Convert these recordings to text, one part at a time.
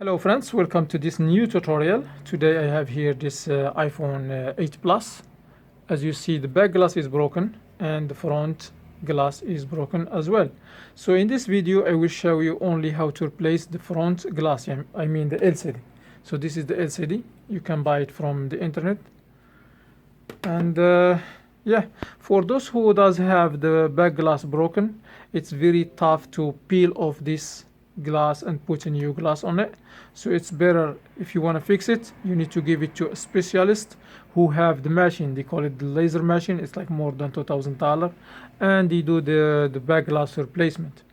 Hello friends, welcome to this new tutorial. Today I have here this iPhone 8 Plus. As you see, the back glass is broken and the front glass is broken as well. So in this video I will show you only how to replace the front glass, I mean the LCD. So this is the LCD. You can buy it from the internet. And yeah, for those who does have the back glass broken, it's very tough to peel off this glass and put a new glass on it. So it's better, if you want to fix it, you need to give it to a specialist who have the machine. They call it the laser machine. It's like more than $2,000, and they do the back glass replacement.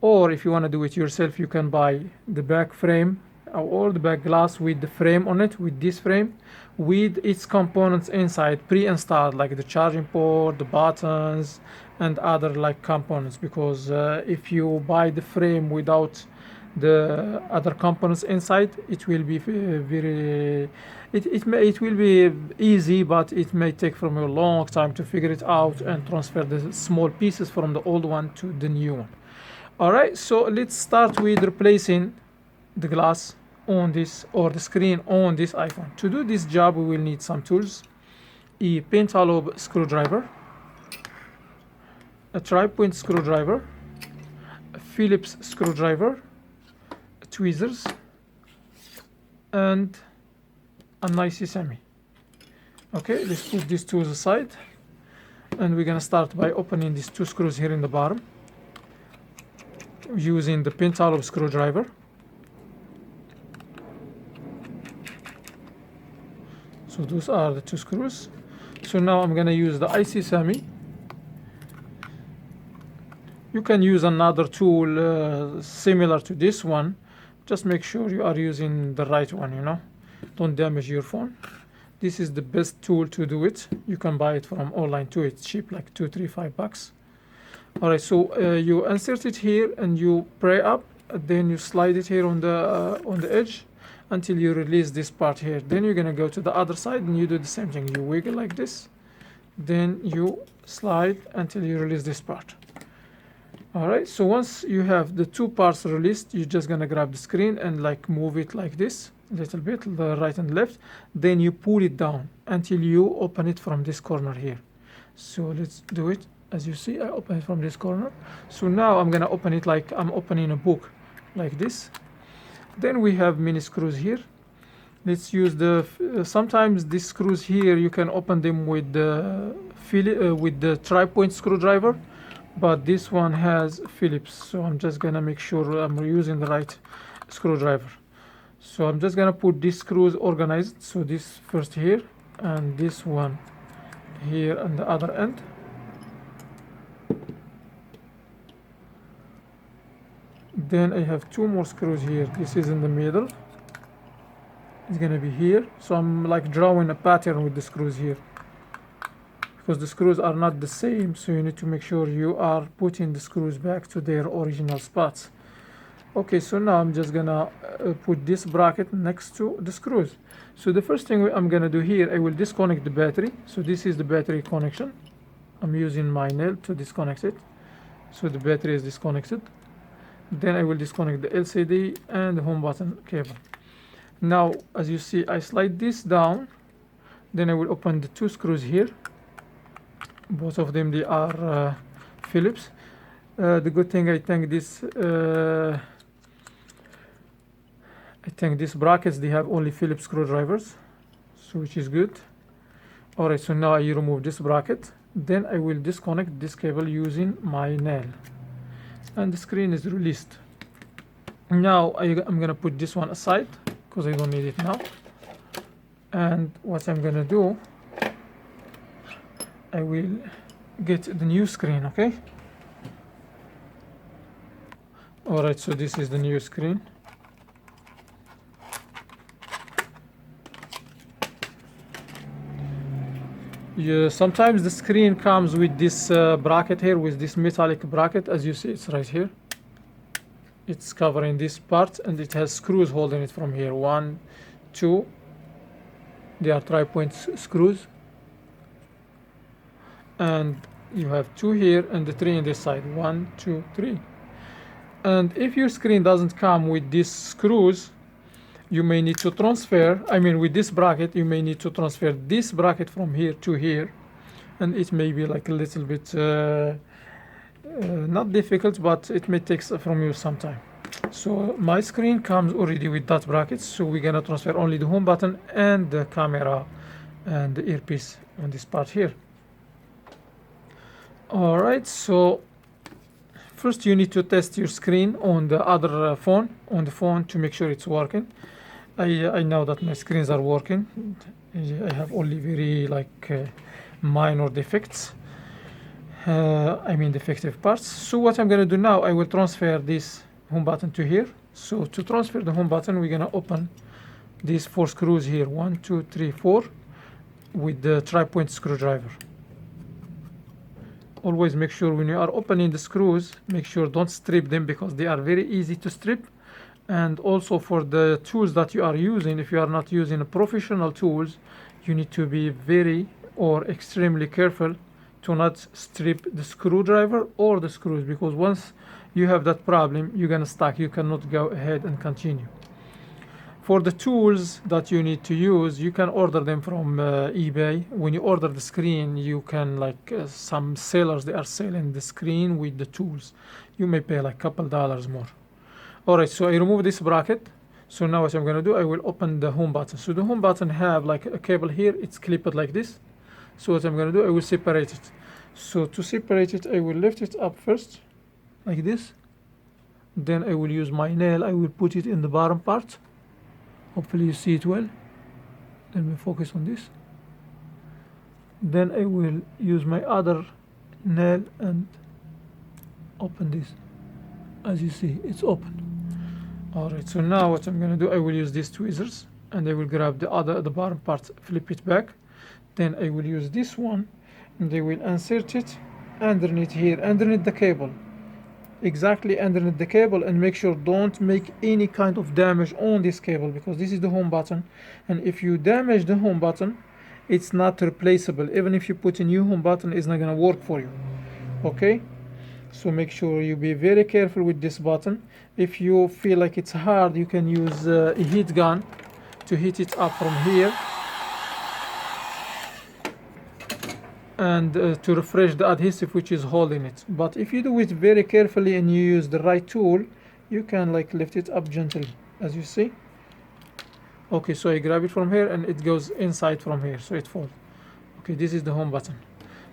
Or if you want to do it yourself, you can buy the back frame or the back glass with the frame on it, with this frame, with its components inside pre-installed, like the charging port, the buttons, and other like components. Because if you buy the frame without the other components inside, it will be it will be easy, but it may take from you a long time to figure it out and transfer the small pieces from the old one to the new one. All right, so let's start with replacing the glass on this, or the screen on this iPhone. To do this job, we will need some tools: a pentalobe screwdriver, a tri-point screwdriver, a Phillips screwdriver, tweezers, and a nice semi. Okay, let's put these tools aside, and we're gonna start by opening these two screws here in the bottom using the pentalobe screwdriver. So those are the two screws. So now I'm gonna use the IC semi. You can use another tool similar to this one. Just make sure you are using the right one, don't damage your phone. This is the best tool to do it. You can buy it from online too. It's cheap, like $2, $3, $5. All right, so you insert it here and you pray up, then you slide it here on the edge until you release this part here. Then you're gonna go to the other side and you do the same thing. You wiggle like this, then you slide until you release this part. All right, so once you have the two parts released, you're just gonna grab the screen and like move it like this a little bit, the right and left. Then you pull it down until you open it from this corner here. So let's do it. As you see, I open it from this corner. So now I'm gonna open it like I'm opening a book, like this. Then we have mini screws here. Let's use the sometimes these screws here you can open them with the tri-point screwdriver, but this one has Phillips, so I'm just gonna make sure I'm using the right screwdriver. So I'm just gonna put these screws organized. So this first here, and this one here on the other end. Then I have two more screws here. This is in the middle. It's gonna be here. So I'm like drawing a pattern with the screws here, because the screws are not the same, so you need to make sure you are putting the screws back to their original spots. Okay, so now I'm just gonna put this bracket next to the screws. So the first thing I'm gonna do here, I will disconnect the battery. So this is the battery connection. I'm using my nail to disconnect it. So the battery is disconnected. Then I will disconnect the LCD and the home button cable. Now, as you see, I slide this down. Then I will open the two screws here. Both of them, they are Phillips. The good thing, I think these brackets, they have only Phillips screwdrivers, so which is good. All right, so now I remove this bracket. Then I will disconnect this cable using my nail, and the screen is released. Now I'm gonna put this one aside because I don't need it now. And what I'm gonna do, I will get the new screen. Okay. All right, so this is the new screen. Yeah, sometimes the screen comes with this bracket here, with this metallic bracket. As you see, it's right here. It's covering this part, and it has screws holding it from here. 1, 2. They are tri-point screws. And you have 2 here and the 3 on this side. 1, 2, 3. And if your screen doesn't come with these screws, you may need to transfer, with this bracket, you may need to transfer this bracket from here to here, and it may be like a little bit not difficult, but it may take from you some time. So my screen comes already with that bracket, so we're gonna transfer only the home button and the camera and the earpiece on this part here. All right, so first you need to test your screen on the other phone, to make sure it's working. I know that my screens are working. I have only very minor defects. Defective parts. So what I'm gonna do now, I will transfer this home button to here. So to transfer the home button, we're gonna open these 4 screws here, 1, 2, 3, 4, with the tri-point screwdriver. Always make sure when you are opening the screws, make sure don't strip them, because they are very easy to strip. And also for the tools that you are using, if you are not using professional tools, you need to be very or extremely careful to not strip the screwdriver or the screws, because once you have that problem, you're gonna stuck. You cannot go ahead and continue. For the tools that you need to use, you can order them from eBay. When you order the screen, you can some sellers, they are selling the screen with the tools. You may pay like a couple dollars more. Alright, so I remove this bracket. So now what I'm gonna do, I will open the home button. So the home button have like a cable here, it's clipped like this. So what I'm gonna do, I will separate it. So to separate it, I will lift it up first, like this. Then I will use my nail, I will put it in the bottom part. Hopefully you see it well. Let me focus on this. Then I will use my other nail and open this. As you see, it's open. Alright, so now what I'm gonna do, I will use these tweezers and I will grab the bottom part, flip it back. Then I will use this one and I will insert it underneath here, underneath the cable. Exactly underneath the cable, and make sure don't make any kind of damage on this cable, because this is the home button, and if you damage the home button, it's not replaceable. Even if you put a new home button, it's not gonna work for you. Okay, so make sure you be very careful with this button. If you feel like it's hard, you can use a heat gun to heat it up from here, and to refresh the adhesive which is holding it. But if you do it very carefully and you use the right tool, you can lift it up gently, as you see. Okay, so I grab it from here and it goes inside from here, so it falls. Okay, this is the home button.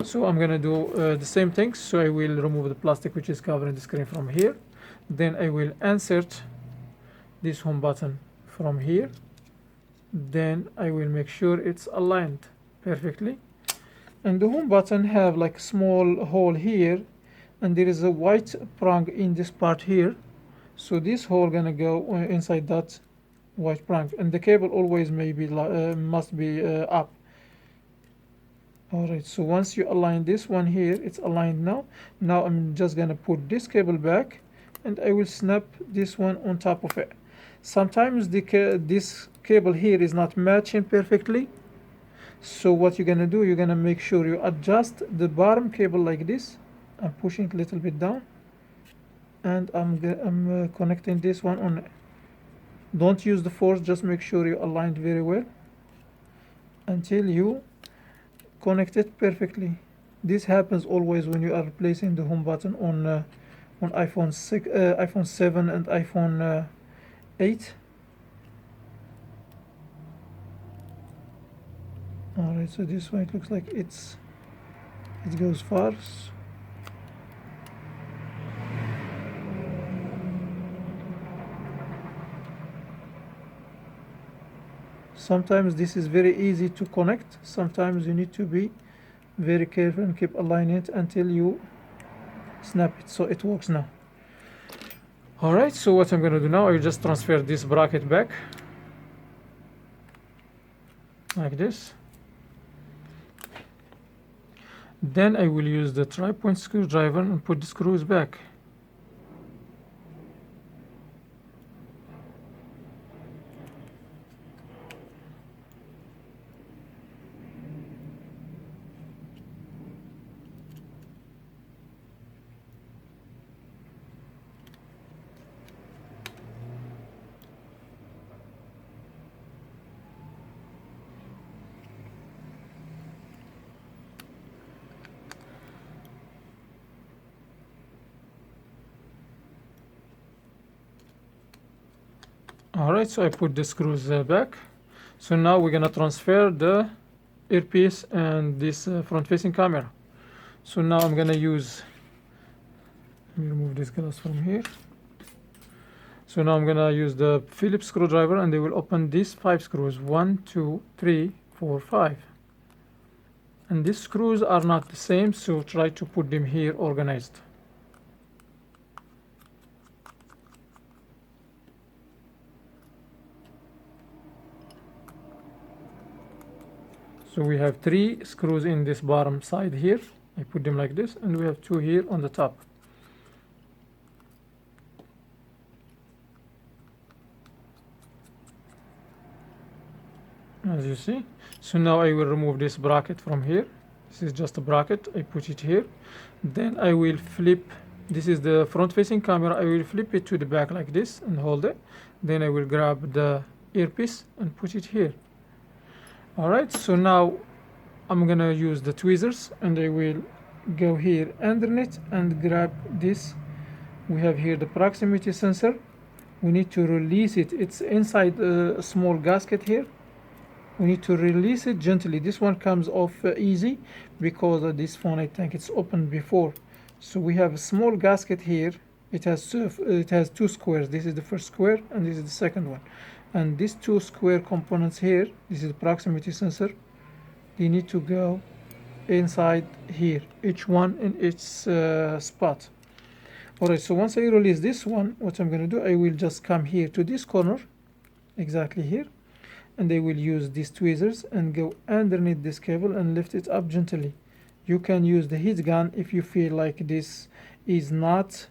So I'm gonna do the same thing. So I will remove the plastic which is covering the screen from here. Then I will insert this home button from here. Then I will make sure it's aligned perfectly. And the home button have like a small hole here, and there is a white prong in this part here. So this hole gonna go inside that white prong, and the cable always must be up. Alright, so once you align this one here, it's aligned now. Now I'm just gonna put this cable back, and I will snap this one on top of it. Sometimes this cable here is not matching perfectly. So what you're gonna do, you're gonna make sure you adjust the bottom cable like this. I'm pushing a little bit down, and I'm connecting this one on. Don't use the force, just make sure you aligned very well until you connect it perfectly. This happens always when you are replacing the home button on iPhone 6, iPhone 7 and iPhone 8. Alright, so this one it looks like it goes far. Sometimes this is very easy to connect. Sometimes you need to be very careful and keep aligning it until you snap it. So it works now. Alright, so what I'm gonna do now, I will just transfer this bracket back like this. Then I will use the tri-point screwdriver and put the screws back. Alright, so I put the screws back. So now we're gonna transfer the earpiece and this front facing camera. So now I'm gonna use, let me remove this glass from here. So now I'm gonna use the Phillips screwdriver and they will open these 5 screws. 1, 2, 3, 4, 5. And these screws are not the same, so try to put them here organized. So we have 3 screws in this bottom side here. I put them like this, and we have 2 here on the top. As you see. So now I will remove this bracket from here. This is just a bracket. I put it here. Then I will flip. This is the front facing camera. I will flip it to the back like this and hold it. Then I will grab the earpiece and put it here. Alright, so now I'm gonna use the tweezers and I will go here underneath and grab this. We have here the proximity sensor. We need to release it. It's inside a small gasket here. We need to release it gently. This one comes off easy because of this phone, I think it's opened before. So we have a small gasket here. It has 2 squares. This is the first square and this is the second one. And these 2 square components here, this is the proximity sensor, they need to go inside here, each one in its spot. Alright, so once I release this one, what I'm going to do, I will just come here to this corner, exactly here, and I will use these tweezers and go underneath this cable and lift it up gently. You can use the heat gun if you feel like this is not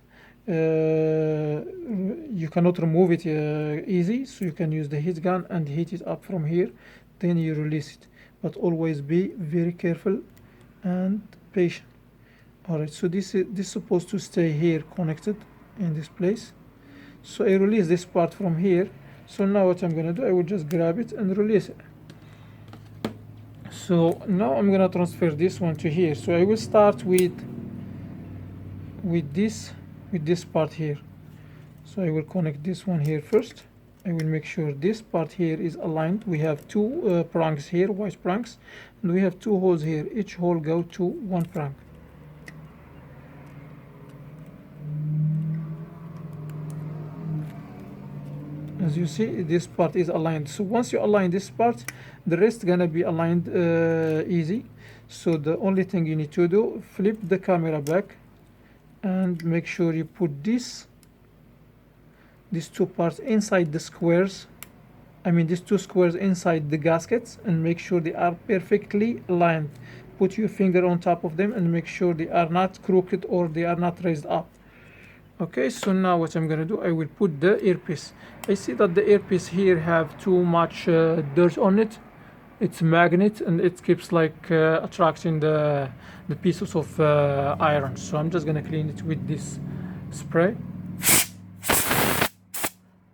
you cannot remove it easy, so you can use the heat gun and heat it up from here, then you release it, but always be very careful and patient. Alright, so this is supposed to stay here connected in this place. So I release this part from here. So now what I'm gonna do, I will just grab it and release it. So now I'm gonna transfer this one to here. So I will start with this part here. So I will connect this one here first. I will make sure this part here is aligned. We have 2 prongs here, white prongs, and we have 2 holes here. Each hole go to 1 prong. As you see, this part is aligned. So once you align this part, the rest gonna be aligned easy. So the only thing you need to do, flip the camera back and make sure you put these 2 parts inside the squares. I mean these 2 squares inside the gaskets, and make sure they are perfectly aligned. Put your finger on top of them and make sure they are not crooked or they are not raised up. Okay, so now what I'm gonna do, I will put the earpiece. I see that the earpiece here have too much dirt on it. It's magnet and it keeps like attracting the pieces of iron. So I'm just gonna clean it with this spray.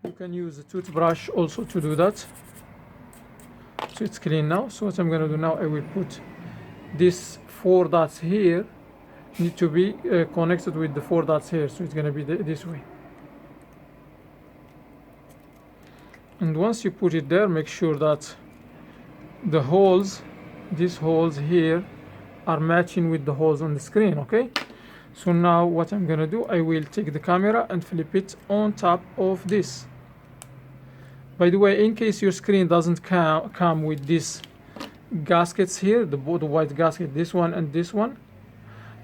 You can use a toothbrush also to do that. So it's clean now. So what I'm gonna do now, I will put these 4 dots here need to be connected with the 4 dots here, so it's gonna be this way. And once you put it there, make sure that the holes, these holes here, are matching with the holes on the screen. Okay, so now what I'm gonna do, I will take the camera and flip it on top of this. By the way, in case your screen doesn't come with these gaskets here, the white gasket, this one and this one,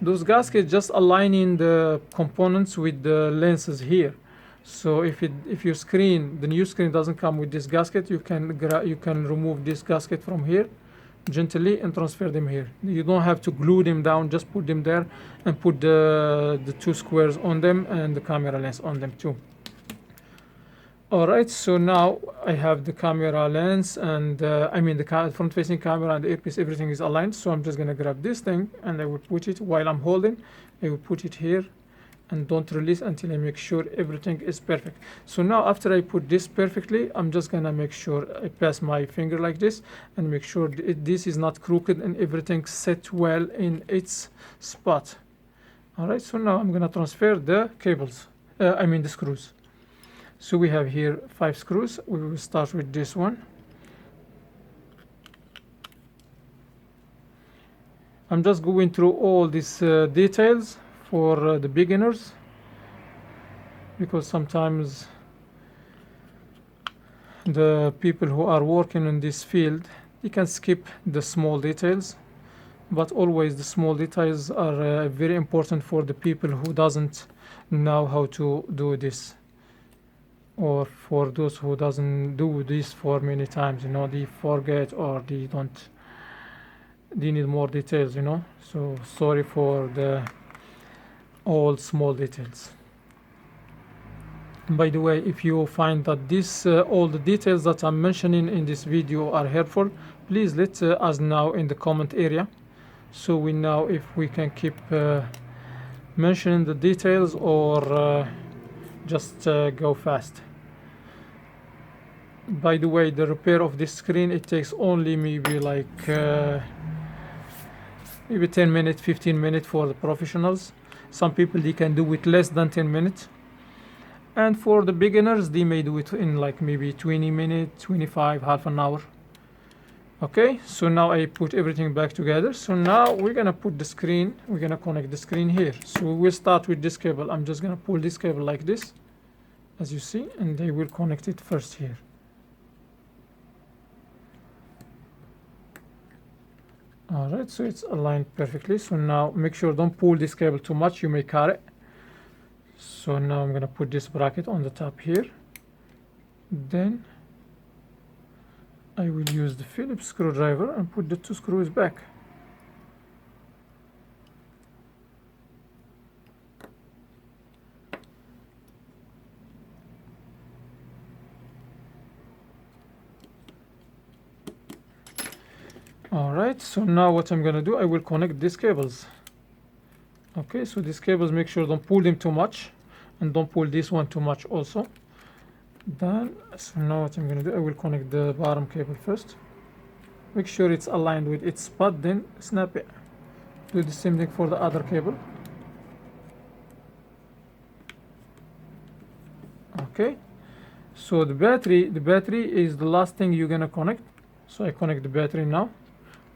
those gaskets just aligning the components with the lenses here. So if your screen, the new screen, doesn't come with this gasket, you can remove this gasket from here gently and transfer them here. You don't have to glue them down, just put them there and put the 2 squares on them and the camera lens on them too. Alright, so now I have the camera lens and I mean the front facing camera and the earpiece, everything is aligned. So I'm just gonna grab this thing and I will put it, while I'm holding, I will put it here and don't release until I make sure everything is perfect. So now after I put this perfectly, I'm just gonna make sure I pass my finger like this and make sure this is not crooked and everything set well in its spot. Alright, so now I'm gonna transfer the cables, I mean the screws. So we have here 5 screws. We will start with this one. I'm just going through all these details for the beginners, because sometimes the people who are working in this field, they can skip the small details, but always the small details are very important for the people who doesn't know how to do this, or for those who doesn't do this for many times, you know, they forget or they don't, they need more details, you know. So sorry for the all small details. By the way, if you find that this all the details that I'm mentioning in this video are helpful, please let us know in the comment area, so we know if we can keep mentioning the details or just go fast. By the way, the repair of this screen, it takes only maybe like maybe 10 minutes, 15 minutes for the professionals. Some people, they can do it less than 10 minutes. And for the beginners, they may do it in like maybe 20 minutes, 25, half an hour. Okay, so now I put everything back together. So now we're gonna put the screen, we're gonna connect the screen here. So we will start with this cable. I'm just gonna pull this cable like this, as you see, and they will connect it first here. Alright, so it's aligned perfectly. So now make sure don't pull this cable too much, you may cut it. So now I'm gonna put this bracket on the top here. Then I will use the Phillips screwdriver and put the 2 screws back. Alright, so now what I'm gonna do, I will connect these cables. Okay, so these cables, make sure don't pull them too much, and don't pull this one too much also. Then, so now what I'm gonna do, I will connect the bottom cable first. Make sure it's aligned with its spot, then snap it. Do the same thing for the other cable. Okay, so the battery is the last thing you're gonna connect. So I connect the battery now.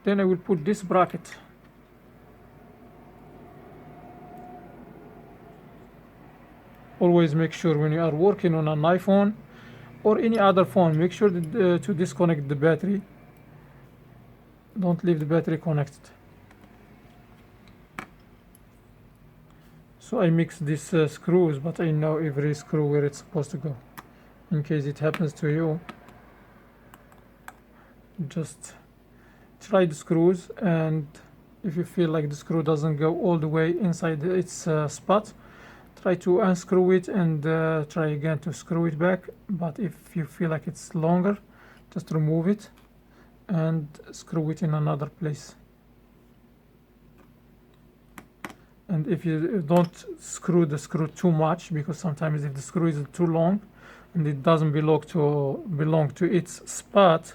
Then I will put this bracket. Always make sure when you are working on an iPhone or any other phone, make sure that, to disconnect the battery. Don't leave the battery connected. So I mix these screws, but I know every screw where it's supposed to go. In case it happens to you, just try the screws, and if you feel like the screw doesn't go all the way inside its spot, try to unscrew it and try again to screw it back. But if you feel like it's longer, just remove it and screw it in another place. And if you don't screw the screw too much, because sometimes if the screw is too long and it doesn't belong to its spot,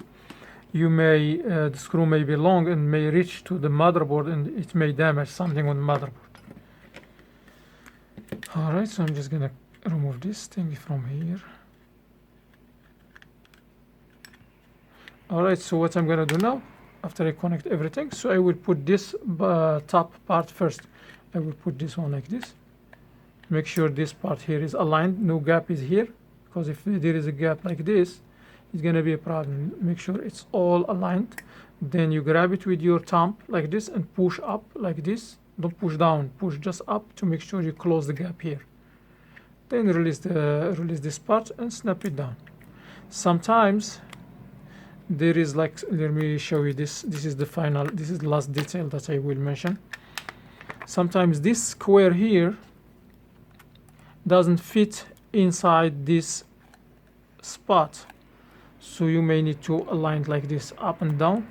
you may the screw may be long and may reach to the motherboard, and it may damage something on the motherboard. Alright, so I'm just gonna remove this thing from here. Alright, so what I'm gonna do now, after I connect everything, so I will put this top part first. I will put this one like this. Make sure this part here is aligned, no gap is here, because if there is a gap like this, it's gonna be a problem. Make sure it's all aligned. Then you grab it with your thumb like this and push up like this. Don't push down, push just up to make sure you close the gap here. Then release this part and snap it down. Sometimes there is like, let me show you this. This is the last detail that I will mention. Sometimes this square here doesn't fit inside this spot, so you may need to align it like this, up and down,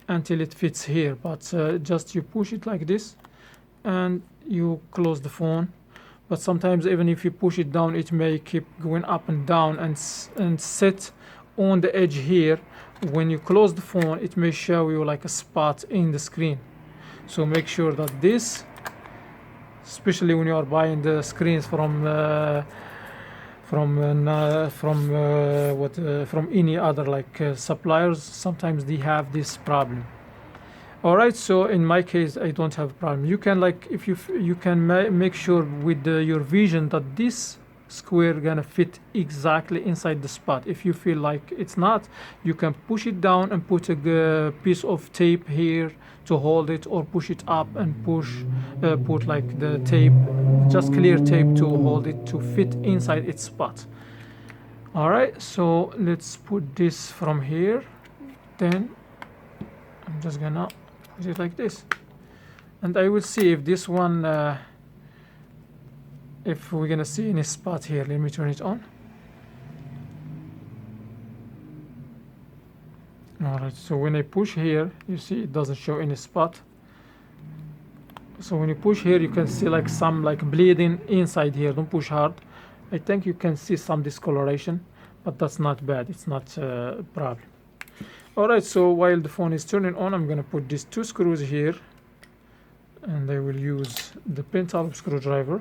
until it fits here. But just you push it like this and you close the phone. But sometimes even if you push it down, it may keep going up and down and sit on the edge here. When you close the phone, it may show you like a spot in the screen. So make sure that this, especially when you are buying the screens from from from any other like suppliers. Sometimes they have this problem. All right, so in my case I don't have a problem. You can, like, if you can make sure with your vision that this square gonna fit exactly inside the spot. If you feel like it's not, you can push it down and put a piece of tape here to hold it, or push it up and put like the tape, just clear tape to hold it to fit inside its spot. All right, so let's put this from here. Then I'm just gonna put it like this, and I will see if this one if we're gonna see any spot here. Let me turn it on. All right, so when I push here, you see it doesn't show any spot. So when you push here, you can see like some like bleeding inside here. Don't push hard. I think you can see some discoloration, but that's not bad. It's not a problem. All right, so while the phone is turning on, I'm gonna put these 2 screws here, and I will use the pentalobe screwdriver.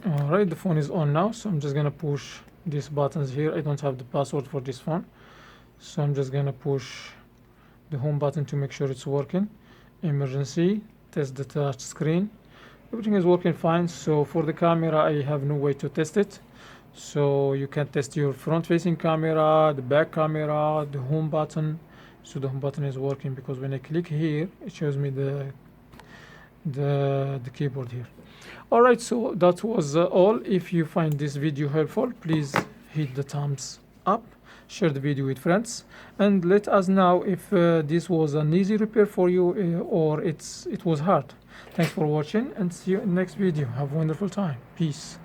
All right, the phone is on now, so I'm just gonna push these buttons here. I don't have the password for this phone, so I'm just gonna push the home button to make sure it's working. Emergency, test the touch screen. Everything is working fine. So for the camera, I have no way to test it. So you can test your front facing camera, the back camera, the home button. So the home button is working because when I click here, it shows me the keyboard here. All right, so that was all. If you find this video helpful, please hit the thumbs up, share the video with friends, and let us know if this was an easy repair for you or it was hard. Thanks for watching, and see you in the next video. Have a wonderful time. Peace.